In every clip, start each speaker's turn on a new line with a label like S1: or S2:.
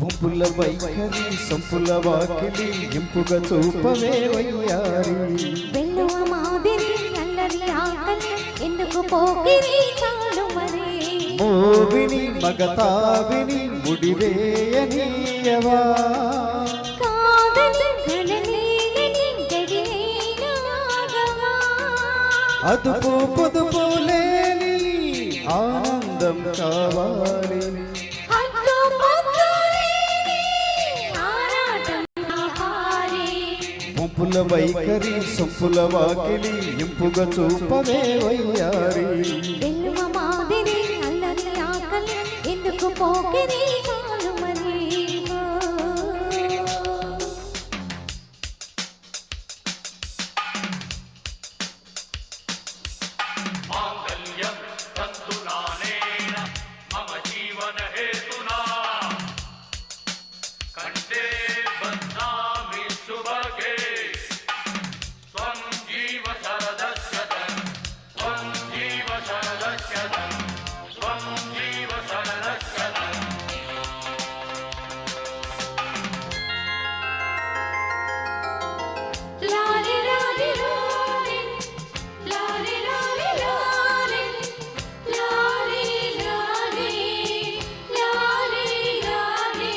S1: గుంపుల వైఖరి సంపుల వాకిలి ఇంపుగా చూపవే వయ్యారి
S2: వెల్లువ మాదిరి అల్లరి ఆకలి ఎందుకు పోకిరి చాలు మరి
S1: మోవిని మగతావిని ముడివేయనీయవా
S2: కాదని ఘననీయని గడినాగవా
S1: అదుపు పొదుపు లేని ఆనందం కావాలి గుంపుల వైఖరి సొంపుల వాకిలి ఇంపుగా చూపవే వయ్యారి
S2: వెల్లువ మాదిరి అల్లరి ఆకలి ఎందుకు పోకిరి చాలు మరి
S3: మాంగళ్యం తంతునానేన మమ జీవన హేతునా కంఠే బధ్నామి శుభగే త్వం జీవ శరదస్యతం త్వం జీవ శరదస్యతం త్వం జీవ శరదస్యతం
S2: లాలి లాలి లాలి లాలి లాలి లాలి లాలి లాలి లాలి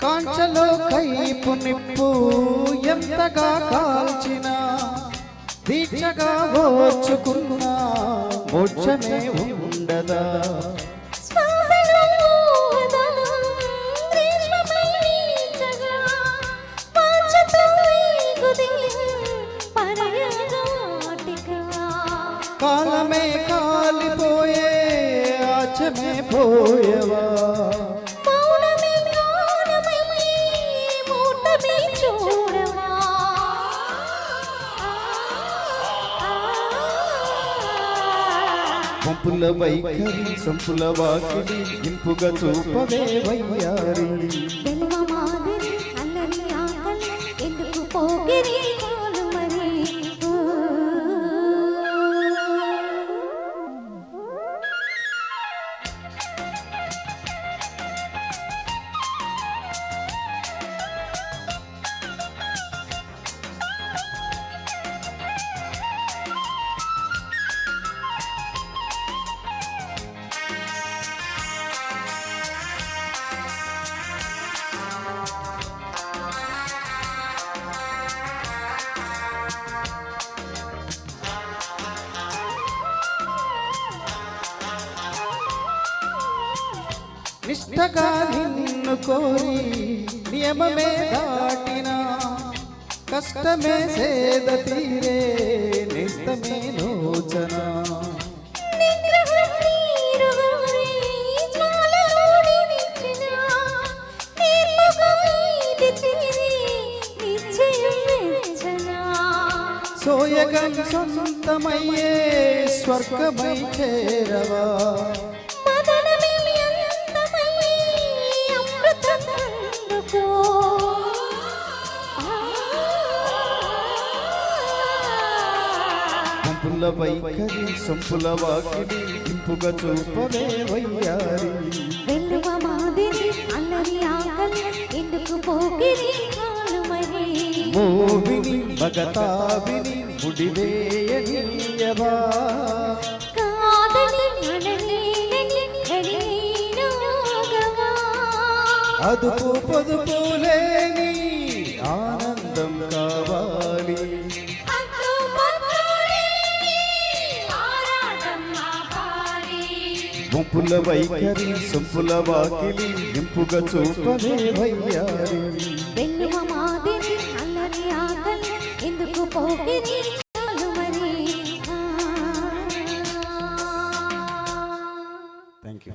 S1: కాంచలో కైపు నిప్పు ఎంతగా కాల్చినా దీక్షగా ఓర్చుకున్నా మోక్షమే ఉండదా
S2: శ్వాసలో మోహదం గ్రీష్మమై వీచగా వాంఛతో ఈగుది పరయగాటిగా
S1: కాలమే కాలిపోయే ఆచమే పోయవా
S2: మౌనమే జ్ఞానమై మూటమే చూడవా
S1: గుంపుల వైఖరి సంపుల వాకిలి ఇంపుగా చూపవే వయ్యారి
S2: వెల్లువ మాదిరి అల్లరి ఆకలి ఎందుకు పోకిరి చాలు మరి
S1: నిష్టగా నిన్ను కోరి నియమమే దాటినా కష్టమే సేద తీరే నిస్తమే లోచన
S2: నిగ్రహం నీరు గోరి జ్వాలలో నిలిచిన నేర్పుగా ఇది చేరి నిశ్చయం వెచ్చనా
S1: సోయగం సొంతమయ్యే స్వర్గమై చేరవా
S2: మదనమే అందమై అమృతం అందుకో
S1: గుంపుల వైఖరి సొంపుల వాకిలి ఇంపుగా చూపవే వయ్యారి
S2: వెల్లువ మాదిరి అల్లరి ఆకలి ఎందుకు పోకిరి చాలు మరి
S1: మోవిని మగతావిని ముడివేయనీయవా
S2: కాదని అనలేనని గడినాగవా
S1: అదుపు పొదుపు లేని ఆనందం కావాలి
S2: హద్దు పొద్దు లేని ఆరాటం ఆపాలి
S1: గుంపుల వైఖరి సొంపుల వాకిలి ఇంపుగా చూపవే వయ్యారి
S2: వెల్లువ మాదిరి అల్లరి ఆకలి ఎందుకు పోకిరి చాలు మరి
S1: థ్యాంక్ యూ